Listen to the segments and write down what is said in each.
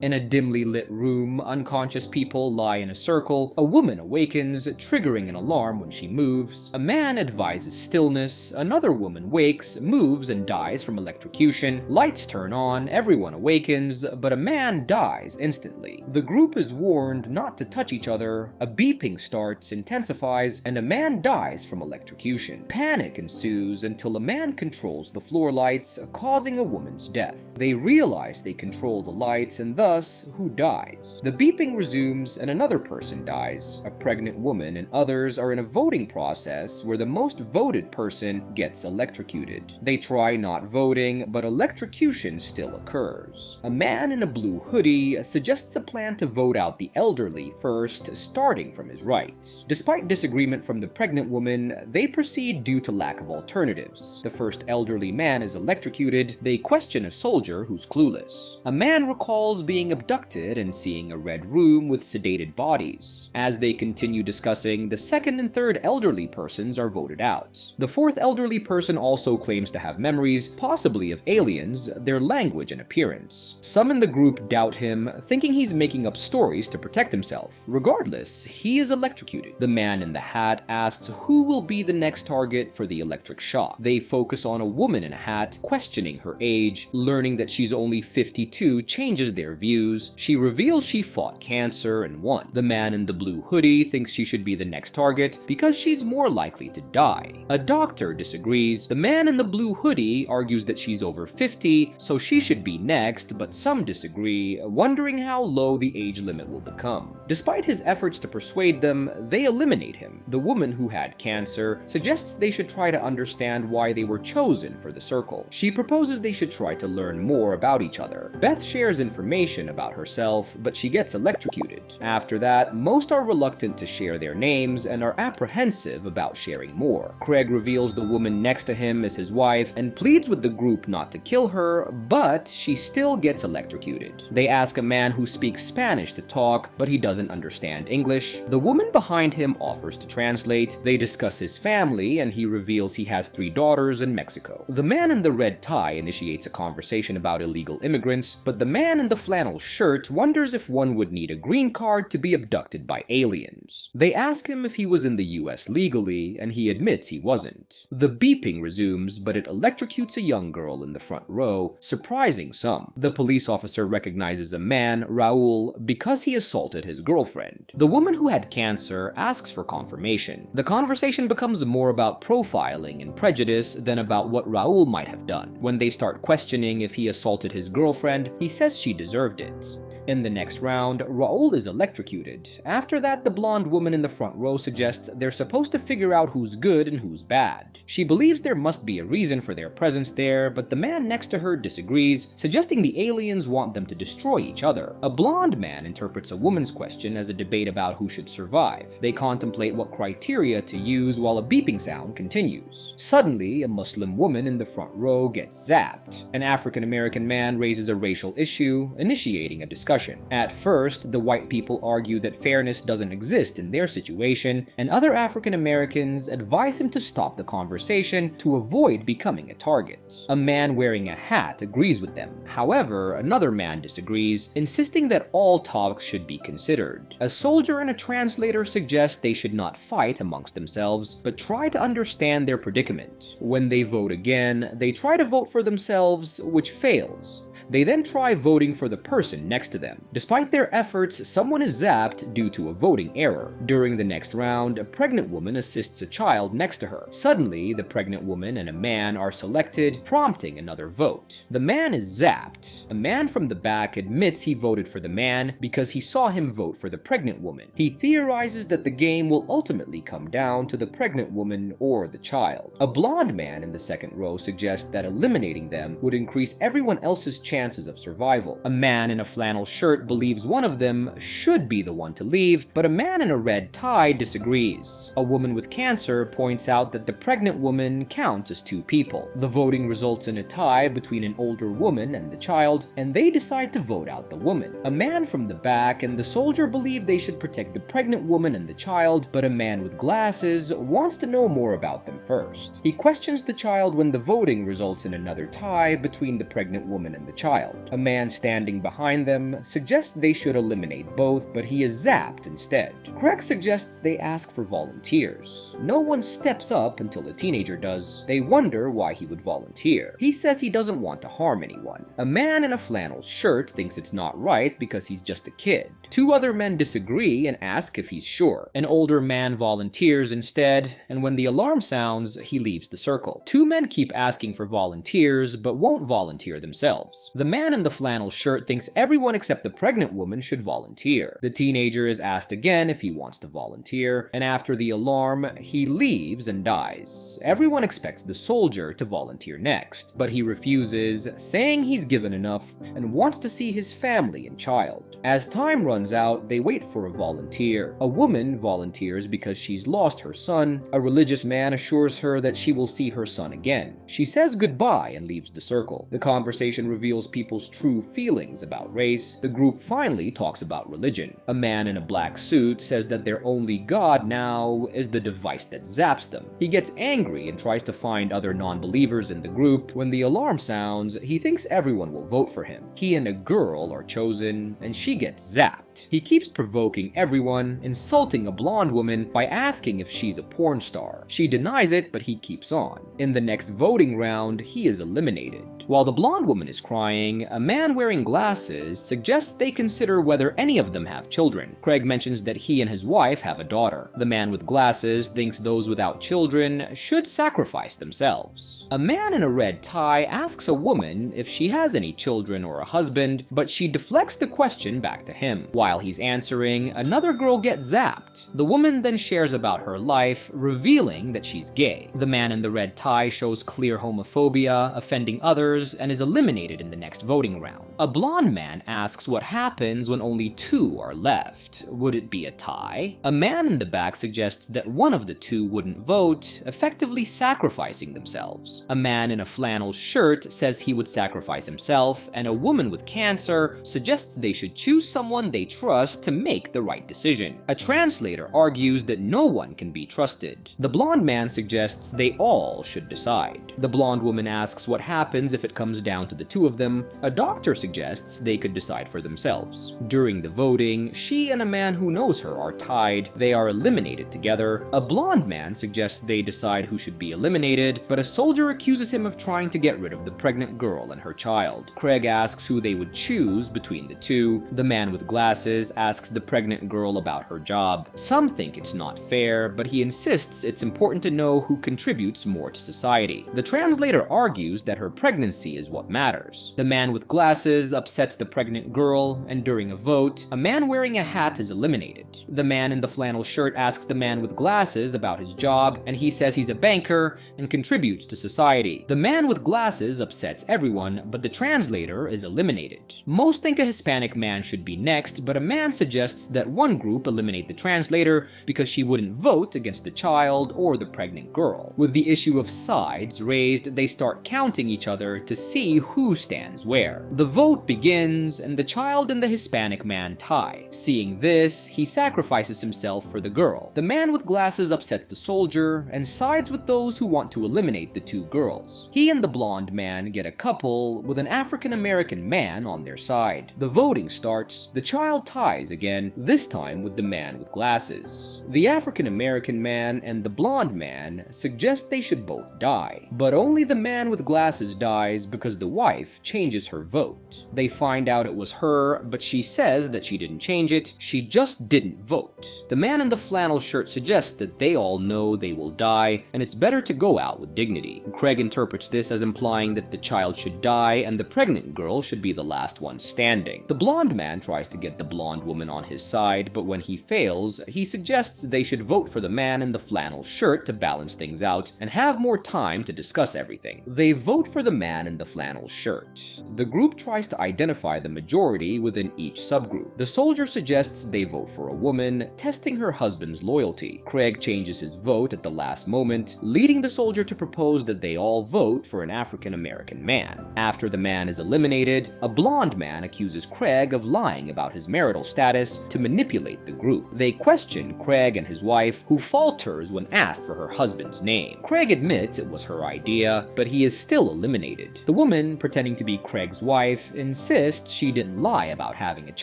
In a dimly lit room, unconscious people lie in a circle. A woman awakens, triggering an alarm when she moves. A man advises stillness. Another woman wakes, moves, and dies from electrocution. Lights turn on, everyone awakens, but a man dies instantly. The group is warned not to touch each other. A beeping starts, intensifies, and a man dies from electrocution. Panic ensues until a man controls the floor lights, causing a woman's death. They realize they control the lights, and thus, who dies? The beeping resumes and another person dies. A pregnant woman and others are in a voting process where the most voted person gets electrocuted. They try not voting, but electrocution still occurs. A man in a blue hoodie suggests a plan to vote out the elderly first, starting from his right. Despite disagreement from the pregnant woman, they proceed due to lack of alternatives. The first elderly man is electrocuted. They question a soldier who's clueless. A man recalls being abducted and seeing a red room with sedated bodies. As they continue discussing, the second and third elderly persons are voted out. The fourth elderly person also claims to have memories, possibly of aliens, their language and appearance. Some in the group doubt him, thinking he's making up stories to protect himself. Regardless, he is electrocuted. The man in the hat asks who will be the next target for the electric shock. They focus on a woman in a hat, questioning her age. Learning that she's only 52 changes their views. She reveals she fought cancer and won. The man in the blue hoodie thinks she should be the next target because she's more likely to die. A doctor disagrees. The man in the blue hoodie argues that she's over 50, so she should be next, but some disagree, wondering how low the age limit will become. Despite his efforts to persuade them, they eliminate him. The woman who had cancer suggests they should try to understand why they were chosen for the circle. She proposes they should try to learn more about each other. Beth shares information about herself, but she gets electrocuted. After that, most are reluctant to share their names and are apprehensive about sharing more. Craig reveals the woman next to him is his wife and pleads with the group not to kill her, but she still gets electrocuted. They ask a man who speaks Spanish to talk, but he doesn't understand English. The woman behind him offers to translate. They discuss his family, and he reveals he has 3 daughters in Mexico. The man in the red tie initiates a conversation about illegal immigrants, but the man in the flannel shirt wonders if one would need a green card to be abducted by aliens. They ask him if he was in the US legally, and he admits he wasn't. The beeping resumes, but it electrocutes a young girl in the front row, surprising some. The police officer recognizes a man, Raul, because he assaulted his girlfriend. The woman who had cancer asks for confirmation. The conversation becomes more about profiling and prejudice than about what Raul might have done. When they start questioning if he assaulted his girlfriend, he says she deserved it. In the next round, Raul is electrocuted. After that, the blonde woman in the front row suggests they're supposed to figure out who's good and who's bad. She believes there must be a reason for their presence there, but the man next to her disagrees, suggesting the aliens want them to destroy each other. A blonde man interprets a woman's question as a debate about who should survive. They contemplate what criteria to use while a beeping sound continues. Suddenly, a Muslim woman in the front row gets zapped. An African-American man raises a racial issue, initiating a discussion. At first, the white people argue that fairness doesn't exist in their situation, and other African Americans advise him to stop the conversation to avoid becoming a target. A man wearing a hat agrees with them. However, another man disagrees, insisting that all talks should be considered. A soldier and a translator suggest they should not fight amongst themselves, but try to understand their predicament. When they vote again, they try to vote for themselves, which fails. They then try voting for the person next to them. Despite their efforts, someone is zapped due to a voting error. During the next round, a pregnant woman assists a child next to her. Suddenly, the pregnant woman and a man are selected, prompting another vote. The man is zapped. A man from the back admits he voted for the man because he saw him vote for the pregnant woman. He theorizes that the game will ultimately come down to the pregnant woman or the child. A blonde man in the second row suggests that eliminating them would increase everyone else's chances of survival. A man in a flannel shirt believes one of them should be the one to leave, but a man in a red tie disagrees. A woman with cancer points out that the pregnant woman counts as 2 people. The voting results in a tie between an older woman and the child, and they decide to vote out the woman. A man from the back and the soldier believe they should protect the pregnant woman and the child, but a man with glasses wants to know more about them first. He questions the child when the voting results in another tie between the pregnant woman and the child. child. A man standing behind them suggests they should eliminate both, but he is zapped instead. Craig suggests they ask for volunteers. No one steps up until a teenager does. They wonder why he would volunteer. He says he doesn't want to harm anyone. A man in a flannel shirt thinks it's not right because he's just a kid. Two other men disagree and ask if he's sure. An older man volunteers instead, and when the alarm sounds, he leaves the circle. Two men keep asking for volunteers, but won't volunteer themselves. The man in the flannel shirt thinks everyone except the pregnant woman should volunteer. The teenager is asked again if he wants to volunteer, and after the alarm, he leaves and dies. Everyone expects the soldier to volunteer next, but he refuses, saying he's given enough and wants to see his family and child. As time runs out, they wait for a volunteer. A woman volunteers because she's lost her son. A religious man assures her that she will see her son again. She says goodbye and leaves the circle. The conversation reveals people's true feelings about race. The group finally talks about religion. A man in a black suit says that their only god now is the device that zaps them. He gets angry and tries to find other non-believers in the group. When the alarm sounds, he thinks everyone will vote for him. He and a girl are chosen, and she gets zapped. He keeps provoking everyone, insulting a blonde woman by asking if she's a porn star. She denies it, but he keeps on. In the next voting round, he is eliminated. While the blonde woman is crying, a man wearing glasses suggests they consider whether any of them have children. Craig mentions that he and his wife have a daughter. The man with glasses thinks those without children should sacrifice themselves. A man in a red tie asks a woman if she has any children or a husband, but she deflects the question back to him. While he's answering, another girl gets zapped. The woman then shares about her life, revealing that she's gay. The man in the red tie shows clear homophobia, offending others, and is eliminated in the next voting round. A blonde man asks what happens when only two are left. Would it be a tie? A man in the back suggests that one of the two wouldn't vote, effectively sacrificing themselves. A man in a flannel shirt says he would sacrifice himself, and a woman with cancer suggests they should choose someone they trust to make the right decision. A translator argues that no one can be trusted. The blonde man suggests they all should decide. The blonde woman asks what happens if it comes down to the two of them. A doctor suggests they could decide for themselves. During the voting, she and a man who knows her are tied. They are eliminated together. A blonde man suggests they decide who should be eliminated, but a soldier accuses him of trying to get rid of the pregnant girl and her child. Craig asks who they would choose between the two. The man with glasses asks the pregnant girl about her job. Some think it's not fair, but he insists it's important to know who contributes more to society. The translator argues that her pregnancy is what matters. The man with glasses upsets the pregnant girl, and during a vote, a man wearing a hat is eliminated. The man in the flannel shirt asks the man with glasses about his job, and he says he's a banker and contributes to society. The man with glasses upsets everyone, but the translator is eliminated. Most think a Hispanic man should be next, but a man suggests that one group eliminate the translator because she wouldn't vote against the child or the pregnant girl. With the issue of sides raised, they start counting each other to see who stands where. The vote begins, and the child and the Hispanic man tie. Seeing this, he sacrifices himself for the girl. The man with glasses upsets the soldier and sides with those who want to eliminate the two girls. He and the blonde man get a couple with an African American man on their side. The voting starts. The child ties again, this time with the man with glasses. The African American man and the blonde man suggest they should both die, but only the man with glasses dies because the wife changes her vote. They find out it was her, but she says that she didn't change it, she just didn't vote. The man in the flannel shirt suggests that they all know they will die, and it's better to go out with dignity. Craig interprets this as implying that the child should die and the pregnant girl should be the last one standing. The blonde man tries to get the blonde woman on his side, but when he fails, he suggests they should vote for the man in the flannel shirt to balance things out and have more time to discuss everything. They vote for the man in the flannel shirt. The group tries to identify the majority within each subgroup. The soldier suggests they vote for a woman, testing her husband's loyalty. Craig changes his vote at the last moment, leading the soldier to propose that they all vote for an African American man. After the man is eliminated, a blonde man accuses Craig of lying about his marriage marital status to manipulate the group. They question Craig and his wife, who falters when asked for her husband's name. Craig admits it was her idea, but he is still eliminated. The woman, pretending to be Craig's wife, insists she didn't lie about having a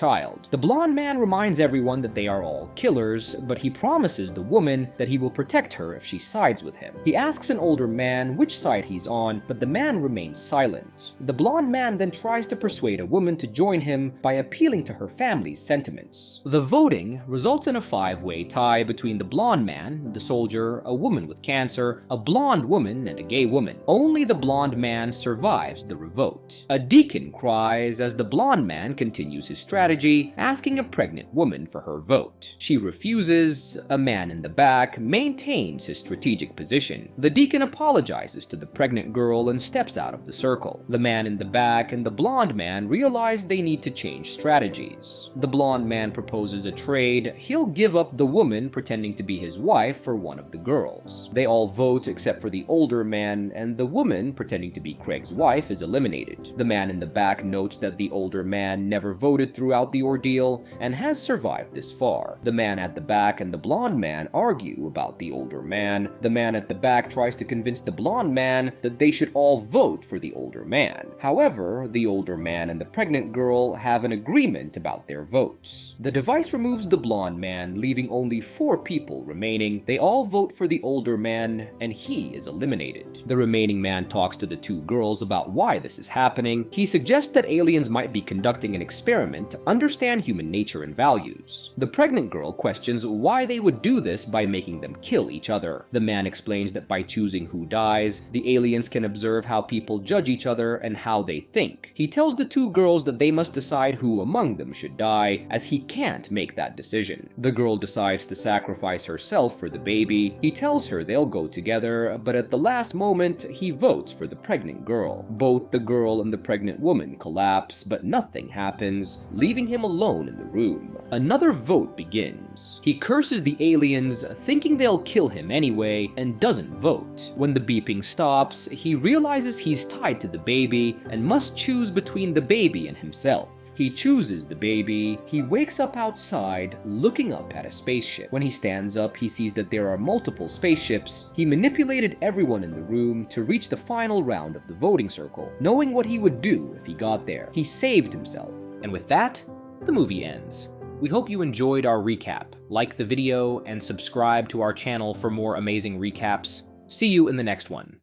child. The blonde man reminds everyone that they are all killers, but he promises the woman that he will protect her if she sides with him. He asks an older man which side he's on, but the man remains silent. The blonde man then tries to persuade a woman to join him by appealing to her family's sentiments. The voting results in a 5-way tie between the blonde man, the soldier, a woman with cancer, a blonde woman, and a gay woman. Only the blonde man survives the revote. A deacon cries as the blonde man continues his strategy, asking a pregnant woman for her vote. She refuses. A man in the back maintains his strategic position. The deacon apologizes to the pregnant girl and steps out of the circle. The man in the back and the blonde man realize they need to change strategies. The blonde man proposes a trade. He'll give up the woman pretending to be his wife for one of the girls. They all vote except for the older man, and the woman pretending to be Craig's wife is eliminated. The man in the back notes that the older man never voted throughout the ordeal and has survived this far. The man at the back and the blonde man argue about the older man. The man at the back tries to convince the blonde man that they should all vote for the older man. However, the older man and the pregnant girl have an agreement about their votes. The device removes the blonde man, leaving only 4 people remaining. They all vote for the older man, and he is eliminated. The remaining man talks to the 2 girls about why this is happening. He suggests that aliens might be conducting an experiment to understand human nature and values. The pregnant girl questions why they would do this by making them kill each other. The man explains that by choosing who dies, the aliens can observe how people judge each other and how they think. He tells the 2 girls that they must decide who among them should die, as he can't make that decision. The girl decides to sacrifice herself for the baby. He tells her they'll go together, but at the last moment, he votes for the pregnant girl. Both the girl and the pregnant woman collapse, but nothing happens, leaving him alone in the room. Another vote begins. He curses the aliens, thinking they'll kill him anyway, and doesn't vote. When the beeping stops, he realizes he's tied to the baby and must choose between the baby and himself. He chooses the baby. He wakes up outside, looking up at a spaceship. When he stands up, he sees that there are multiple spaceships. He manipulated everyone in the room to reach the final round of the voting circle, knowing what he would do if he got there. He saved himself. And with that, the movie ends. We hope you enjoyed our recap. Like the video and subscribe to our channel for more amazing recaps. See you in the next one.